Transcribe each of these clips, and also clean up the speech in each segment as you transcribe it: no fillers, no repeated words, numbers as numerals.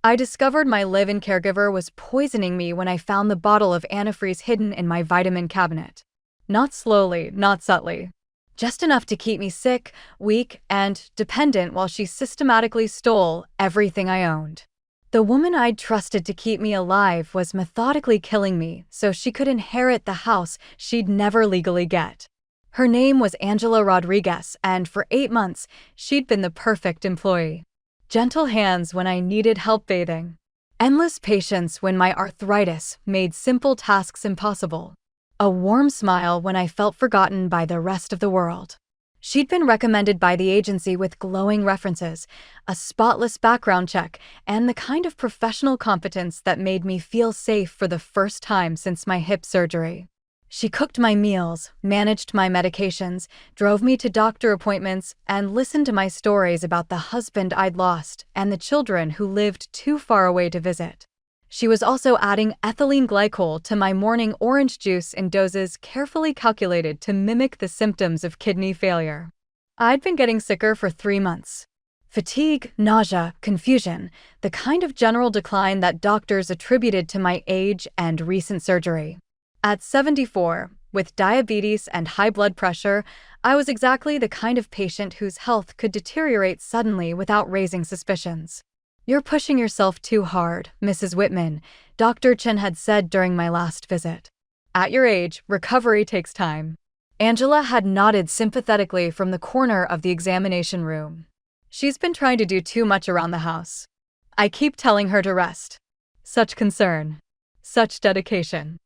I discovered my live-in caregiver was poisoning me when I found the bottle of antifreeze hidden in my vitamin cabinet. Not slowly, not subtly. Just enough to keep me sick, weak, and dependent while she systematically stole everything I owned. The woman I'd trusted to keep me alive was methodically killing me so she could inherit the house she'd never legally get. Her name was Angela Rodriguez, and for 8 months, she'd been the perfect employee. Gentle hands when I needed help bathing. Endless patience when my arthritis made simple tasks impossible. A warm smile when I felt forgotten by the rest of the world. She'd been recommended by the agency with glowing references, a spotless background check, and the kind of professional competence that made me feel safe for the first time since my hip surgery. She cooked my meals, managed my medications, drove me to doctor appointments, and listened to my stories about the husband I'd lost and the children who lived too far away to visit. She was also adding ethylene glycol to my morning orange juice in doses carefully calculated to mimic the symptoms of kidney failure. I'd been getting sicker for 3 months. Fatigue, nausea, confusion, the kind of general decline that doctors attributed to my age and recent surgery. At 74, with diabetes and high blood pressure, I was exactly the kind of patient whose health could deteriorate suddenly without raising suspicions. "You're pushing yourself too hard, Mrs. Whitman," Dr. Chen had said during my last visit. "At your age, recovery takes time." Angela had nodded sympathetically from the corner of the examination room. "She's been trying to do too much around the house. I keep telling her to rest." Such concern. Such dedication.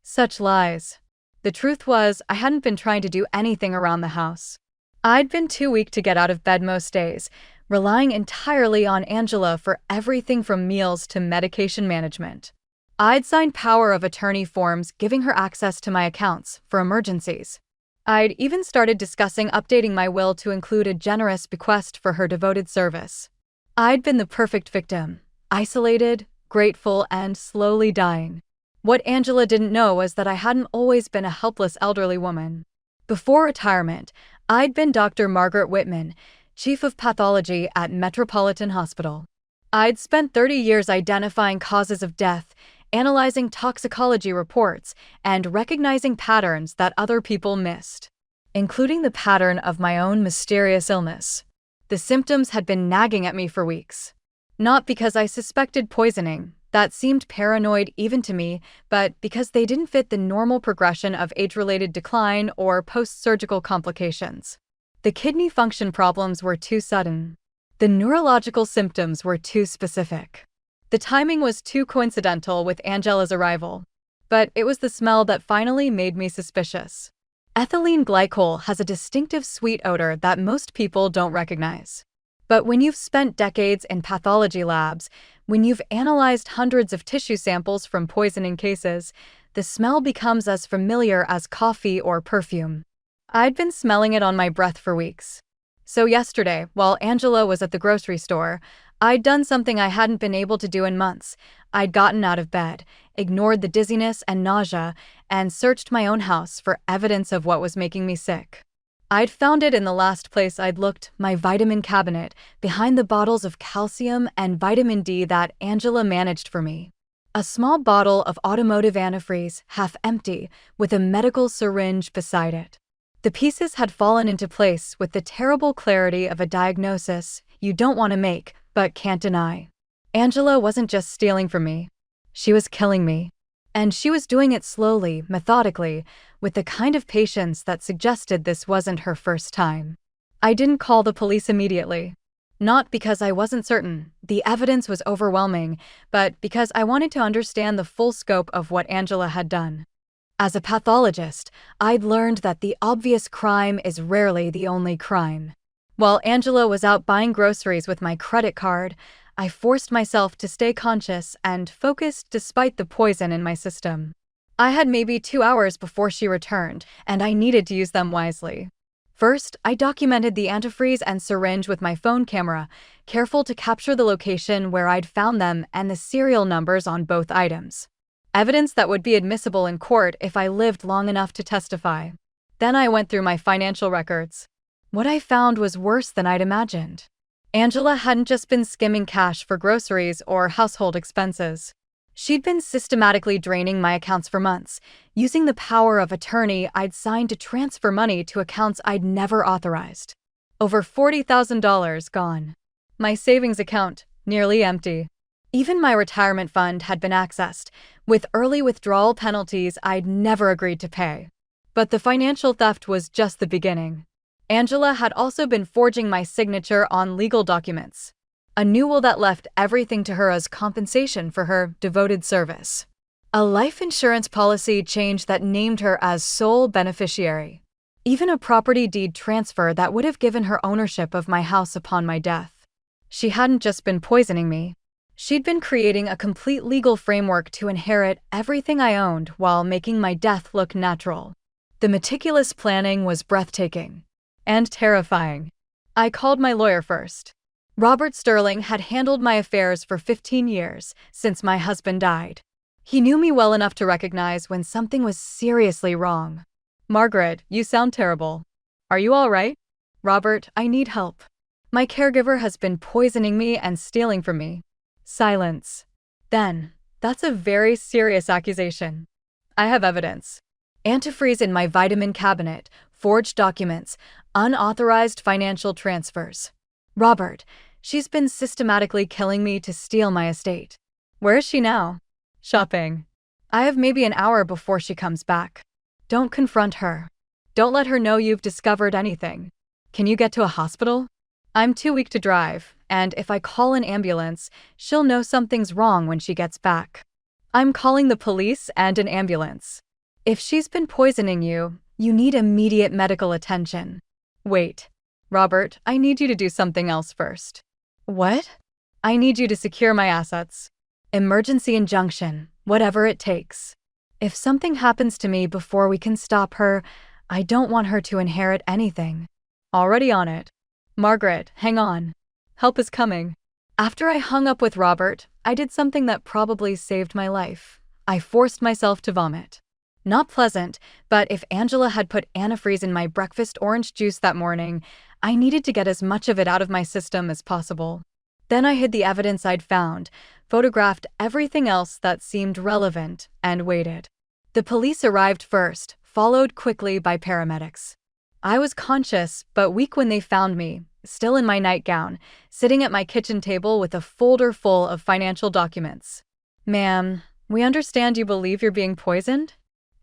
Such lies. The truth was, I hadn't been trying to do anything around the house. I'd been too weak to get out of bed most days, relying entirely on Angela for everything from meals to medication management. I'd signed power of attorney forms giving her access to my accounts for emergencies. I'd even started discussing updating my will to include a generous bequest for her devoted service. I'd been the perfect victim, isolated, grateful, and slowly dying. What Angela didn't know was that I hadn't always been a helpless elderly woman. Before retirement, I'd been Dr. Margaret Whitman, Chief of Pathology at Metropolitan Hospital. I'd spent 30 years identifying causes of death, analyzing toxicology reports, and recognizing patterns that other people missed, including the pattern of my own mysterious illness. The symptoms had been nagging at me for weeks. Not because I suspected poisoning, that seemed paranoid even to me, but because they didn't fit the normal progression of age-related decline or post-surgical complications. The kidney function problems were too sudden. The neurological symptoms were too specific. The timing was too coincidental with Angela's arrival. But it was the smell that finally made me suspicious. Ethylene glycol has a distinctive sweet odor that most people don't recognize. But when you've spent decades in pathology labs, when you've analyzed hundreds of tissue samples from poisoning cases, the smell becomes as familiar as coffee or perfume. I'd been smelling it on my breath for weeks. So yesterday, while Angela was at the grocery store, I'd done something I hadn't been able to do in months. I'd gotten out of bed, ignored the dizziness and nausea, and searched my own house for evidence of what was making me sick. I'd found it in the last place I'd looked, my vitamin cabinet, behind the bottles of calcium and vitamin D that Angela managed for me. A small bottle of automotive antifreeze, half empty, with a medical syringe beside it. The pieces had fallen into place with the terrible clarity of a diagnosis you don't want to make, but can't deny. Angela wasn't just stealing from me. She was killing me. And she was doing it slowly, methodically, with the kind of patience that suggested this wasn't her first time. I didn't call the police immediately. Not because I wasn't certain, the evidence was overwhelming, but because I wanted to understand the full scope of what Angela had done. As a pathologist, I'd learned that the obvious crime is rarely the only crime. While Angela was out buying groceries with my credit card, I forced myself to stay conscious and focused despite the poison in my system. I had maybe 2 hours before she returned, and I needed to use them wisely. First, I documented the antifreeze and syringe with my phone camera, careful to capture the location where I'd found them and the serial numbers on both items. Evidence that would be admissible in court if I lived long enough to testify. Then I went through my financial records. What I found was worse than I'd imagined. Angela hadn't just been skimming cash for groceries or household expenses. She'd been systematically draining my accounts for months, using the power of attorney I'd signed to transfer money to accounts I'd never authorized. Over $40,000 gone. My savings account nearly empty. Even my retirement fund had been accessed, with early withdrawal penalties I'd never agreed to pay. But the financial theft was just the beginning. Angela had also been forging my signature on legal documents, a new will that left everything to her as compensation for her devoted service. A life insurance policy change that named her as sole beneficiary. Even a property deed transfer that would have given her ownership of my house upon my death. She hadn't just been poisoning me. She'd been creating a complete legal framework to inherit everything I owned while making my death look natural. The meticulous planning was breathtaking and terrifying. I called my lawyer first. Robert Sterling had handled my affairs for 15 years, since my husband died. He knew me well enough to recognize when something was seriously wrong. "Margaret, you sound terrible. Are you all right?" "Robert, I need help. My caregiver has been poisoning me and stealing from me." Silence. "Then, that's a very serious accusation. I have evidence. Antifreeze in my vitamin cabinet, forged documents, unauthorized financial transfers. Robert, she's been systematically killing me to steal my estate." "Where is she now?" "Shopping. I have maybe an hour before she comes back." "Don't confront her. Don't let her know you've discovered anything. Can you get to a hospital?" "I'm too weak to drive, and if I call an ambulance, she'll know something's wrong when she gets back." "I'm calling the police and an ambulance. If she's been poisoning you, you need immediate medical attention." "Wait. Robert, I need you to do something else first." "What?" "I need you to secure my assets. Emergency injunction, whatever it takes. If something happens to me before we can stop her, I don't want her to inherit anything." "Already on it." "Margaret, hang on. Help is coming." After I hung up with Robert, I did something that probably saved my life. I forced myself to vomit. Not pleasant, but if Angela had put antifreeze in my breakfast orange juice that morning, I needed to get as much of it out of my system as possible. Then I hid the evidence I'd found, photographed everything else that seemed relevant, and waited. The police arrived first, followed quickly by paramedics. I was conscious but weak when they found me, still in my nightgown, sitting at my kitchen table with a folder full of financial documents. "Ma'am, we understand you believe you're being poisoned?"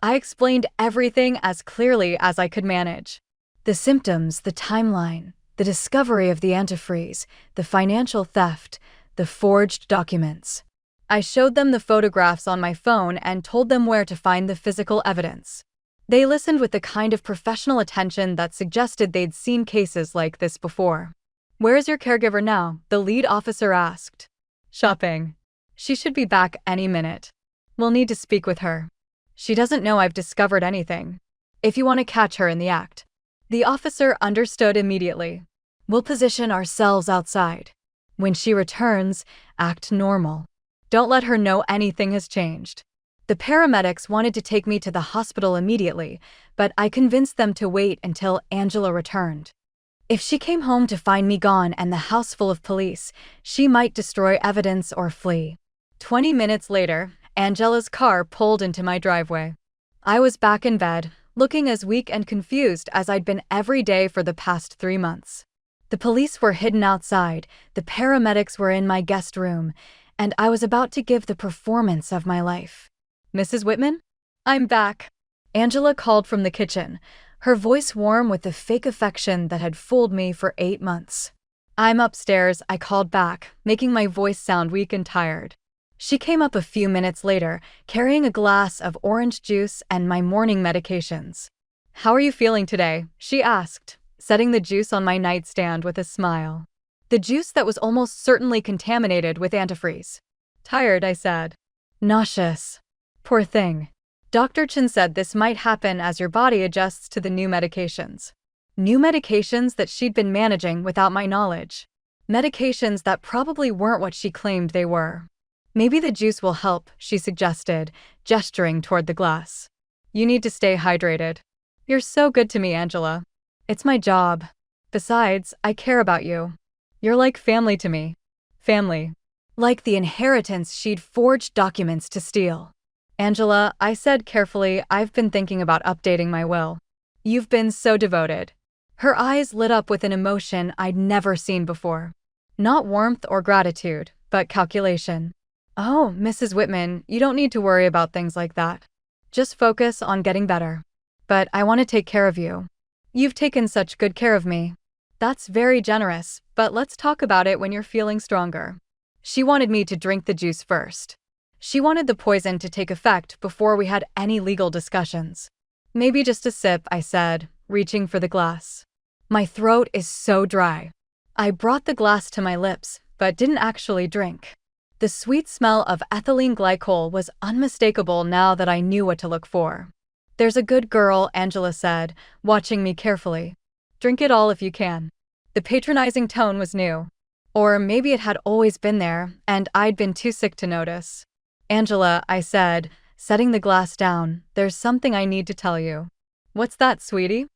I explained everything as clearly as I could manage. The symptoms, the timeline, the discovery of the antifreeze, the financial theft, the forged documents. I showed them the photographs on my phone and told them where to find the physical evidence. They listened with the kind of professional attention that suggested they'd seen cases like this before. "Where is your caregiver now?" the lead officer asked. "Shopping. She should be back any minute. We'll need to speak with her. She doesn't know I've discovered anything. If you want to catch her in the act." The officer understood immediately. "We'll position ourselves outside. When she returns, act normal. Don't let her know anything has changed." The paramedics wanted to take me to the hospital immediately, but I convinced them to wait until Angela returned. If she came home to find me gone and the house full of police, she might destroy evidence or flee. 20 minutes later, Angela's car pulled into my driveway. I was back in bed, looking as weak and confused as I'd been every day for the past 3 months. The police were hidden outside, the paramedics were in my guest room, and I was about to give the performance of my life. "Mrs. Whitman? I'm back." Angela called from the kitchen, her voice warm with the fake affection that had fooled me for 8 months. "I'm upstairs," I called back, making my voice sound weak and tired. She came up a few minutes later, carrying a glass of orange juice and my morning medications. "How are you feeling today?" she asked, setting the juice on my nightstand with a smile. The juice that was almost certainly contaminated with antifreeze. "Tired," I said. "Nauseous. Poor thing. Dr. Chen said this might happen as your body adjusts to the new medications." New medications that she'd been managing without my knowledge. Medications that probably weren't what she claimed they were. "Maybe the juice will help," she suggested, gesturing toward the glass. "You need to stay hydrated." "You're so good to me, Angela." "It's my job. Besides, I care about you." You're like family to me. Family. Like the inheritance she'd forged documents to steal. Angela, I said carefully, I've been thinking about updating my will. You've been so devoted. Her eyes lit up with an emotion I'd never seen before. Not warmth or gratitude, but calculation. Oh, Mrs. Whitman, you don't need to worry about things like that. Just focus on getting better. But I want to take care of you. You've taken such good care of me. That's very generous, but let's talk about it when you're feeling stronger. She wanted me to drink the juice first. She wanted the poison to take effect before we had any legal discussions. Maybe just a sip, I said, reaching for the glass. My throat is so dry. I brought the glass to my lips, but didn't actually drink. The sweet smell of ethylene glycol was unmistakable now that I knew what to look for. There's a good girl, Angela said, watching me carefully. Drink it all if you can. The patronizing tone was new. Or maybe it had always been there, and I'd been too sick to notice. Angela, I said, setting the glass down, there's something I need to tell you. What's that, sweetie?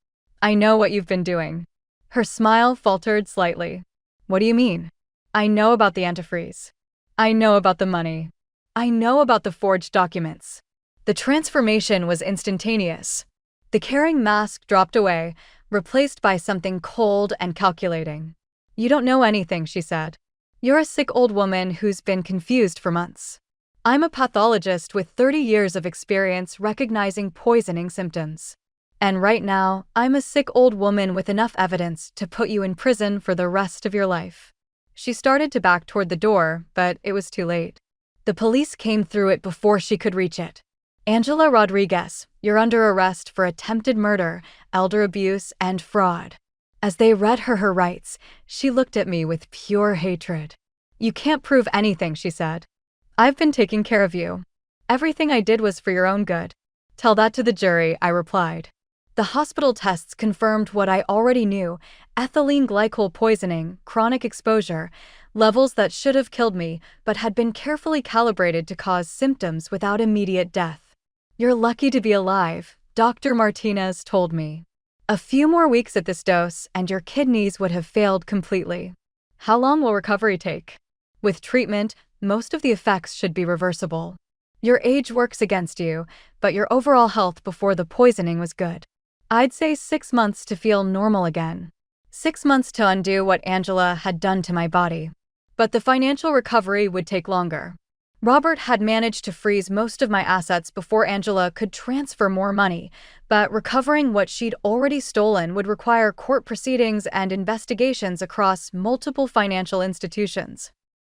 I know what you've been doing. Her smile faltered slightly. What do you mean? I know about the antifreeze. I know about the money. I know about the forged documents. The transformation was instantaneous. The caring mask dropped away, replaced by something cold and calculating. You don't know anything, she said. You're a sick old woman who's been confused for months. I'm a pathologist with 30 years of experience recognizing poisoning symptoms. And right now, I'm a sick old woman with enough evidence to put you in prison for the rest of your life. She started to back toward the door, but it was too late. The police came through it before she could reach it. Angela Rodriguez, you're under arrest for attempted murder, elder abuse, and fraud. As they read her rights, she looked at me with pure hatred. You can't prove anything, she said. I've been taking care of you. Everything I did was for your own good. Tell that to the jury, I replied. The hospital tests confirmed what I already knew: ethylene glycol poisoning, chronic exposure, levels that should have killed me but had been carefully calibrated to cause symptoms without immediate death. You're lucky to be alive, Dr. Martinez told me. A few more weeks at this dose and your kidneys would have failed completely. How long will recovery take? With treatment, most of the effects should be reversible. Your age works against you, but your overall health before the poisoning was good. I'd say 6 months to feel normal again. 6 months to undo what Angela had done to my body. But the financial recovery would take longer. Robert had managed to freeze most of my assets before Angela could transfer more money, but recovering what she'd already stolen would require court proceedings and investigations across multiple financial institutions.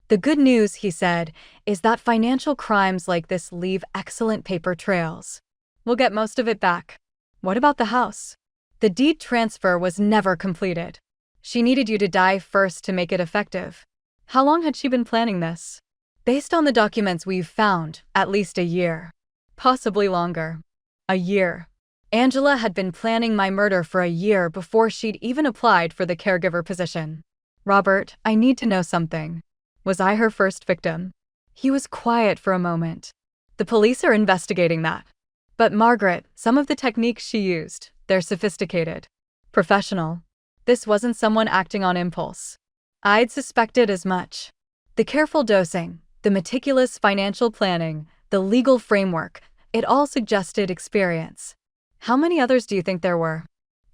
The good news, he said, is that financial crimes like this leave excellent paper trails. We'll get most of it back. What about the house? The deed transfer was never completed. She needed you to die first to make it effective. How long had she been planning this? Based on the documents we've found, at least a year. Possibly longer. A year. Angela had been planning my murder for a year before she'd even applied for the caregiver position. Robert, I need to know something. Was I her first victim? He was quiet for a moment. The police are investigating that. But Margaret, some of the techniques she used, they're sophisticated. Professional. This wasn't someone acting on impulse. I'd suspected as much. The careful dosing, the meticulous financial planning, the legal framework, it all suggested experience. How many others do you think there were?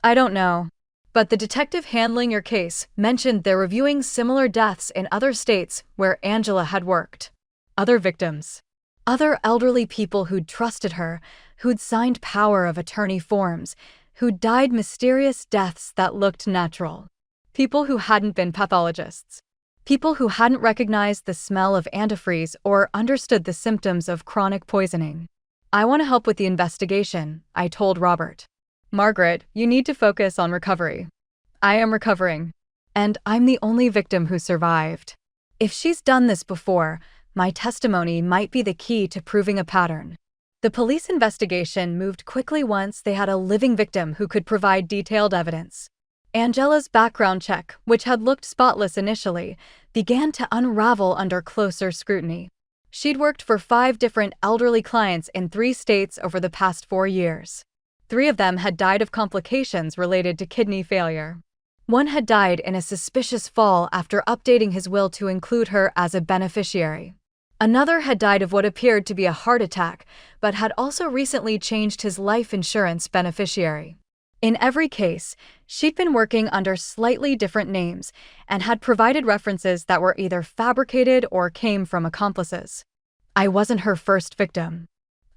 I don't know. But the detective handling your case mentioned they're reviewing similar deaths in other states where Angela had worked. Other victims. Other elderly people who'd trusted her, who'd signed power of attorney forms, who'd died mysterious deaths that looked natural. People who hadn't been pathologists. People who hadn't recognized the smell of antifreeze or understood the symptoms of chronic poisoning. I want to help with the investigation, I told Robert. Margaret, you need to focus on recovery. I am recovering. And I'm the only victim who survived. If she's done this before, my testimony might be the key to proving a pattern. The police investigation moved quickly once they had a living victim who could provide detailed evidence. Angela's background check, which had looked spotless initially, began to unravel under closer scrutiny. She'd worked for 5 different elderly clients in 3 states over the past 4 years. 3 of them had died of complications related to kidney failure. One had died in a suspicious fall after updating his will to include her as a beneficiary. Another had died of what appeared to be a heart attack, but had also recently changed his life insurance beneficiary. In every case, she'd been working under slightly different names and had provided references that were either fabricated or came from accomplices. I wasn't her first victim.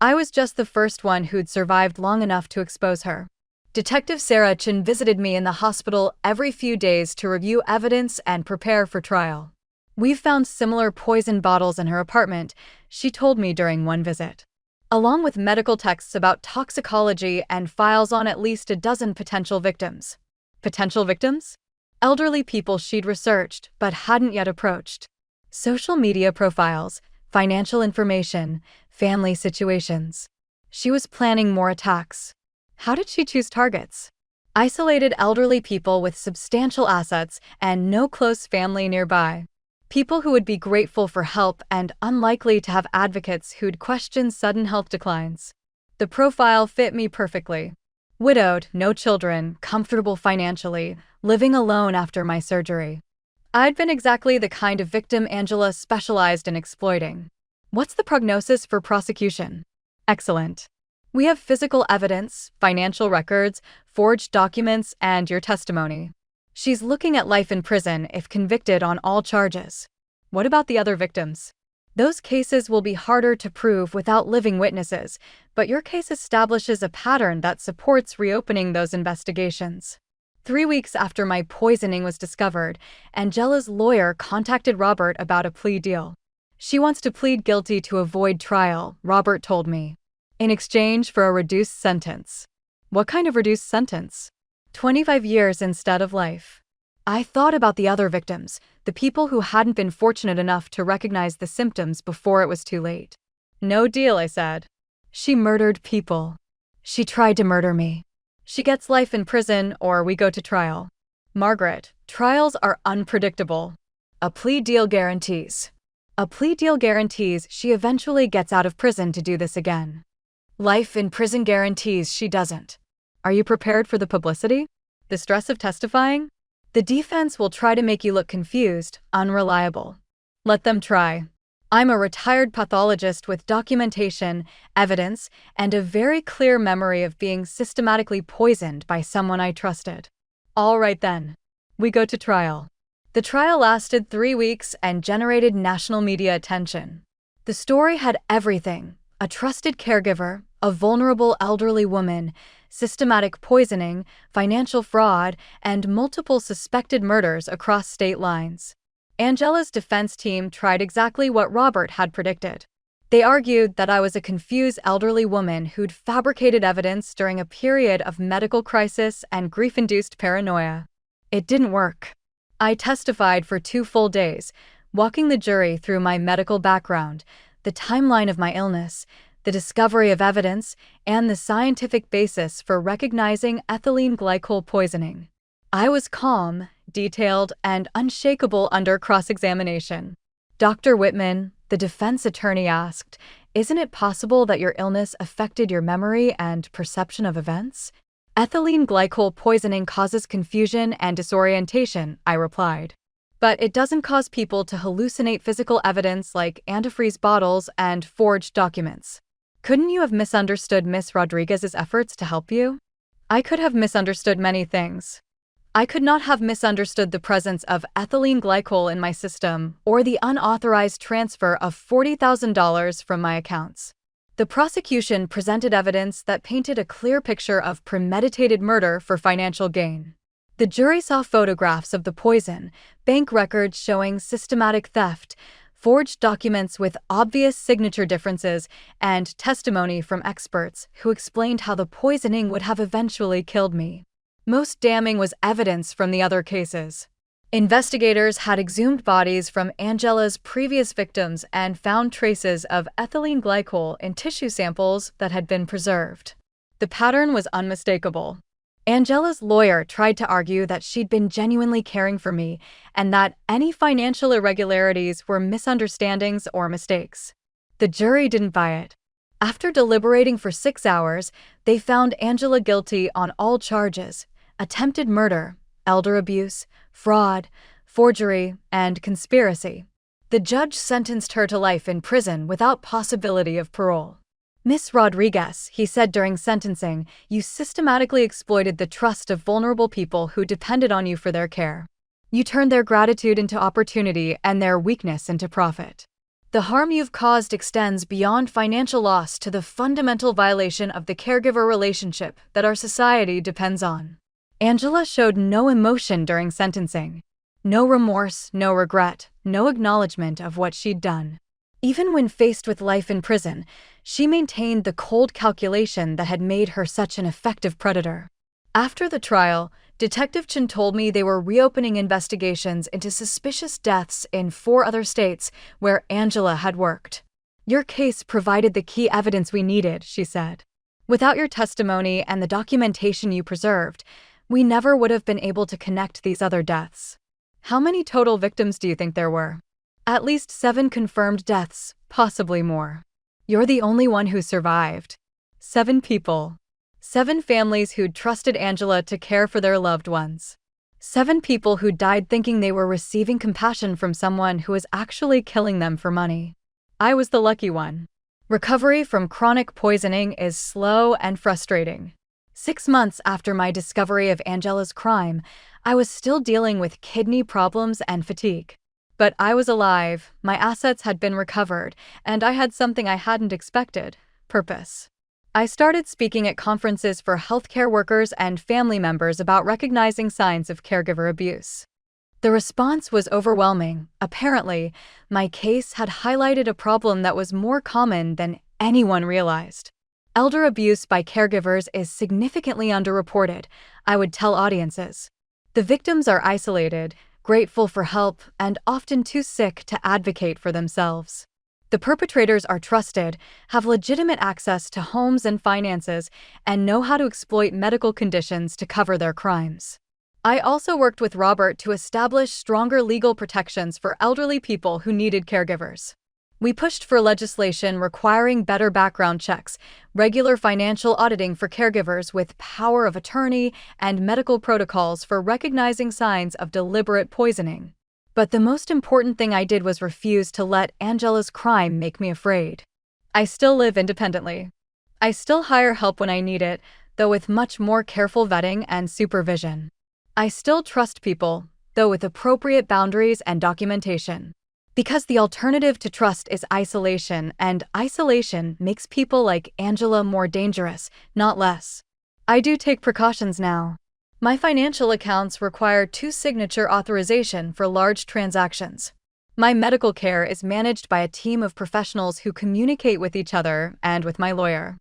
I was just the first one who'd survived long enough to expose her. Detective Sarah Chin visited me in the hospital every few days to review evidence and prepare for trial. "We've found similar poison bottles in her apartment," she told me during one visit, along with medical texts about toxicology and files on at least a dozen potential victims. Potential victims? Elderly people she'd researched but hadn't yet approached. Social media profiles, financial information, family situations. She was planning more attacks. How did she choose targets? Isolated elderly people with substantial assets and no close family nearby. People who would be grateful for help and unlikely to have advocates who'd question sudden health declines. The profile fit me perfectly. Widowed, no children, comfortable financially, living alone after my surgery. I'd been exactly the kind of victim Angela specialized in exploiting. What's the prognosis for prosecution? Excellent. We have physical evidence, financial records, forged documents, and your testimony. She's looking at life in prison if convicted on all charges. What about the other victims? Those cases will be harder to prove without living witnesses, but your case establishes a pattern that supports reopening those investigations. 3 weeks after my poisoning was discovered, Angela's lawyer contacted Robert about a plea deal. She wants to plead guilty to avoid trial, Robert told me, in exchange for a reduced sentence. What kind of reduced sentence? 25 years instead of life. I thought about the other victims, the people who hadn't been fortunate enough to recognize the symptoms before it was too late. No deal, I said. She murdered people. She tried to murder me. She gets life in prison or we go to trial. Margaret, trials are unpredictable. A plea deal guarantees. A plea deal guarantees she eventually gets out of prison to do this again. Life in prison guarantees she doesn't. Are you prepared for the publicity? The stress of testifying? The defense will try to make you look confused, unreliable. Let them try. I'm a retired pathologist with documentation, evidence, and a very clear memory of being systematically poisoned by someone I trusted. All right then. We go to trial. The trial lasted 3 weeks and generated national media attention. The story had everything: a trusted caregiver, a vulnerable elderly woman, systematic poisoning, financial fraud, and multiple suspected murders across state lines. Angela's defense team tried exactly what Robert had predicted. They argued that I was a confused elderly woman who'd fabricated evidence during a period of medical crisis and grief-induced paranoia. It didn't work. I testified for 2 full days, walking the jury through my medical background, the timeline of my illness, the discovery of evidence, and the scientific basis for recognizing ethylene glycol poisoning. I was calm, detailed, and unshakable under cross-examination. Dr. Whitman, the defense attorney, asked, "Isn't it possible that your illness affected your memory and perception of events?" "Ethylene glycol poisoning causes confusion and disorientation," I replied. "But it doesn't cause people to hallucinate physical evidence like antifreeze bottles and forged documents." "Couldn't you have misunderstood Miss Rodriguez's efforts to help you?" "I could have misunderstood many things. I could not have misunderstood the presence of ethylene glycol in my system or the unauthorized transfer of $40,000 from my accounts." The prosecution presented evidence that painted a clear picture of premeditated murder for financial gain. The jury saw photographs of the poison, bank records showing systematic theft, forged documents with obvious signature differences, and testimony from experts who explained how the poisoning would have eventually killed me. Most damning was evidence from the other cases. Investigators had exhumed bodies from Angela's previous victims and found traces of ethylene glycol in tissue samples that had been preserved. The pattern was unmistakable. Angela's lawyer tried to argue that she'd been genuinely caring for me and that any financial irregularities were misunderstandings or mistakes. The jury didn't buy it. After deliberating for 6 hours, they found Angela guilty on all charges: attempted murder, elder abuse, fraud, forgery, and conspiracy. The judge sentenced her to life in prison without possibility of parole. "Miss Rodriguez," he said during sentencing, "you systematically exploited the trust of vulnerable people who depended on you for their care. You turned their gratitude into opportunity and their weakness into profit. The harm you've caused extends beyond financial loss to the fundamental violation of the caregiver relationship that our society depends on." Angela showed no emotion during sentencing. No remorse, no regret, no acknowledgement of what she'd done. Even when faced with life in prison, she maintained the cold calculation that had made her such an effective predator. After the trial, Detective Chen told me they were reopening investigations into suspicious deaths in 4 other states where Angela had worked. "Your case provided the key evidence we needed," she said. "Without your testimony and the documentation you preserved, we never would have been able to connect these other deaths." How many total victims do you think there were? At least 7 confirmed deaths, possibly more. You're the only one who survived. 7 people. 7 families who'd trusted Angela to care for their loved ones. 7 people who died thinking they were receiving compassion from someone who was actually killing them for money. I was the lucky one. Recovery from chronic poisoning is slow and frustrating. 6 months after my discovery of Angela's crime, I was still dealing with kidney problems and fatigue. But I was alive, my assets had been recovered, and I had something I hadn't expected: purpose. I started speaking at conferences for healthcare workers and family members about recognizing signs of caregiver abuse. The response was overwhelming. Apparently, my case had highlighted a problem that was more common than anyone realized. Elder abuse by caregivers is significantly underreported, I would tell audiences. The victims are isolated, grateful for help, and often too sick to advocate for themselves. The perpetrators are trusted, have legitimate access to homes and finances, and know how to exploit medical conditions to cover their crimes. I also worked with Robert to establish stronger legal protections for elderly people who needed caregivers. We pushed for legislation requiring better background checks, regular financial auditing for caregivers with power of attorney, and medical protocols for recognizing signs of deliberate poisoning. But the most important thing I did was refuse to let Angela's crime make me afraid. I still live independently. I still hire help when I need it, though with much more careful vetting and supervision. I still trust people, though with appropriate boundaries and documentation. Because the alternative to trust is isolation, and isolation makes people like Angela more dangerous, not less. I do take precautions now. My financial accounts require 2-signature authorization for large transactions. My medical care is managed by a team of professionals who communicate with each other and with my lawyer.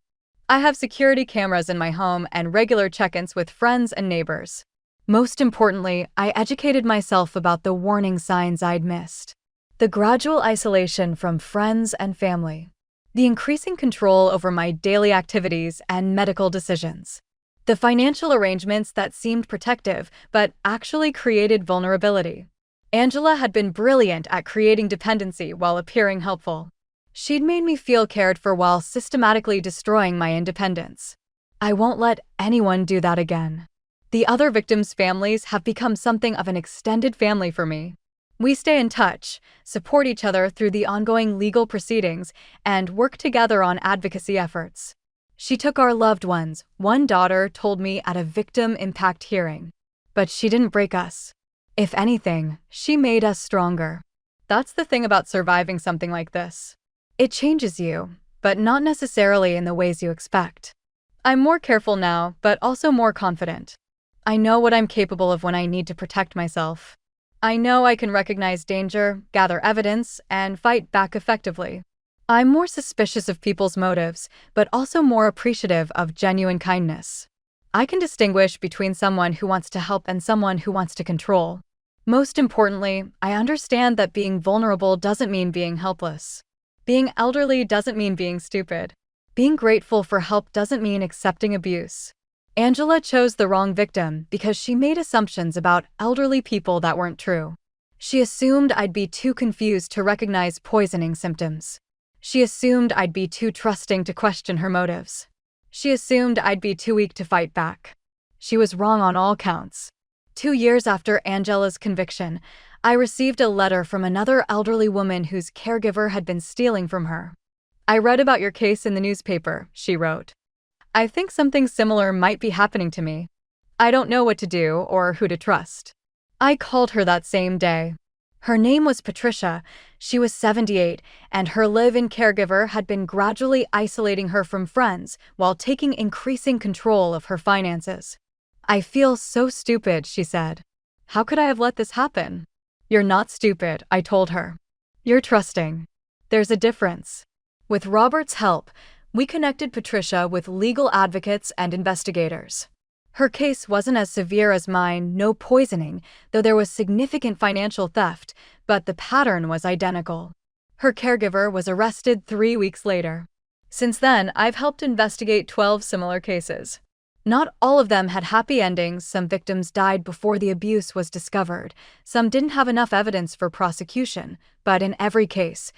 I have security cameras in my home and regular check-ins with friends and neighbors. Most importantly, I educated myself about the warning signs I'd missed. The gradual isolation from friends and family. The increasing control over my daily activities and medical decisions. The financial arrangements that seemed protective but actually created vulnerability. Angela had been brilliant at creating dependency while appearing helpful. She'd made me feel cared for while systematically destroying my independence. I won't let anyone do that again. The other victims' families have become something of an extended family for me. We stay in touch, support each other through the ongoing legal proceedings, and work together on advocacy efforts. She took our loved ones, one daughter told me at a victim impact hearing. But she didn't break us. If anything, she made us stronger. That's the thing about surviving something like this. It changes you, but not necessarily in the ways you expect. I'm more careful now, but also more confident. I know what I'm capable of when I need to protect myself. I know I can recognize danger, gather evidence, and fight back effectively. I'm more suspicious of people's motives, but also more appreciative of genuine kindness. I can distinguish between someone who wants to help and someone who wants to control. Most importantly, I understand that being vulnerable doesn't mean being helpless. Being elderly doesn't mean being stupid. Being grateful for help doesn't mean accepting abuse. Angela chose the wrong victim because she made assumptions about elderly people that weren't true. She assumed I'd be too confused to recognize poisoning symptoms. She assumed I'd be too trusting to question her motives. She assumed I'd be too weak to fight back. She was wrong on all counts. 2 years after Angela's conviction, I received a letter from another elderly woman whose caregiver had been stealing from her. "I read about your case in the newspaper," she wrote. "I think something similar might be happening to me. I don't know what to do or who to trust." I called her that same day. Her name was Patricia. She was 78, and her live-in caregiver had been gradually isolating her from friends while taking increasing control of her finances. "I feel so stupid," she said. "How could I have let this happen?" "You're not stupid," I told her. "You're trusting. There's a difference." With Robert's help, we connected Patricia with legal advocates and investigators. Her case wasn't as severe as mine, no poisoning, though there was significant financial theft, but the pattern was identical. Her caregiver was arrested 3 weeks later. Since then, I've helped investigate 12 similar cases. Not all of them had happy endings. Some victims died before the abuse was discovered. Some didn't have enough evidence for prosecution, but in every case,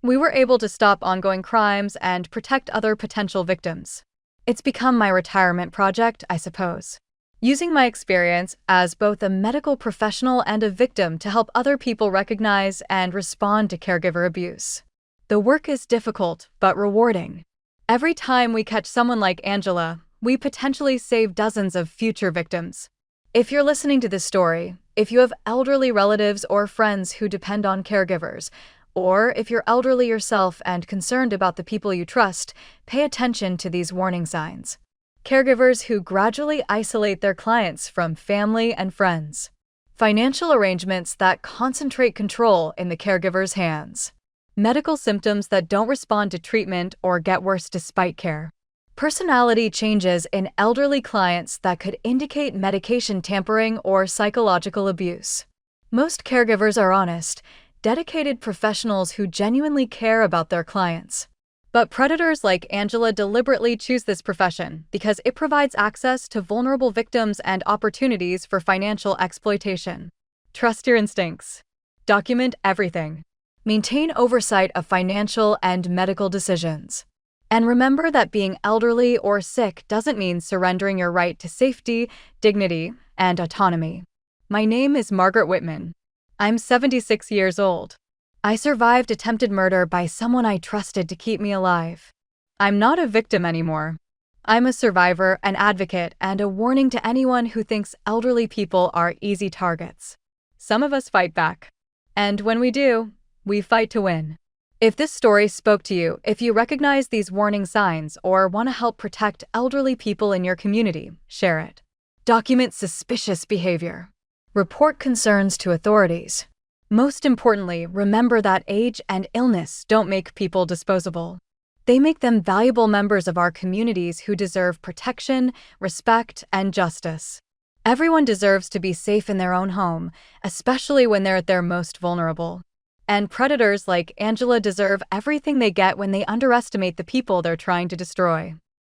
we were able to stop ongoing crimes and protect other potential victims. It's become my retirement project, I suppose. Using my experience as both a medical professional and a victim to help other people recognize and respond to caregiver abuse. The work is difficult, but rewarding. Every time we catch someone like Angela, we potentially save dozens of future victims. If you're listening to this story, if you have elderly relatives or friends who depend on caregivers, or if you're elderly yourself and concerned about the people you trust, pay attention to these warning signs. Caregivers who gradually isolate their clients from family and friends. Financial arrangements that concentrate control in the caregiver's hands. Medical symptoms that don't respond to treatment or get worse despite care. Personality changes in elderly clients that could indicate medication tampering or psychological abuse. Most caregivers are honest, dedicated professionals who genuinely care about their clients. But predators like Angela deliberately choose this profession because it provides access to vulnerable victims and opportunities for financial exploitation. Trust your instincts. Document everything. Maintain oversight of financial and medical decisions. And remember that being elderly or sick doesn't mean surrendering your right to safety, dignity, and autonomy. My name is Margaret Whitman. I'm 76 years old. I survived attempted murder by someone I trusted to keep me alive. I'm not a victim anymore. I'm a survivor, an advocate, and a warning to anyone who thinks elderly people are easy targets. Some of us fight back. And when we do, we fight to win. If this story spoke to you, if you recognize these warning signs or want to help protect elderly people in your community, share it. Document suspicious behavior. Report concerns to authorities. Most importantly, remember that age and illness don't make people disposable. They make them valuable members of our communities who deserve protection, respect, and justice. Everyone deserves to be safe in their own home, especially when they're at their most vulnerable. And predators like Angela deserve everything they get when they underestimate the people they're trying to destroy.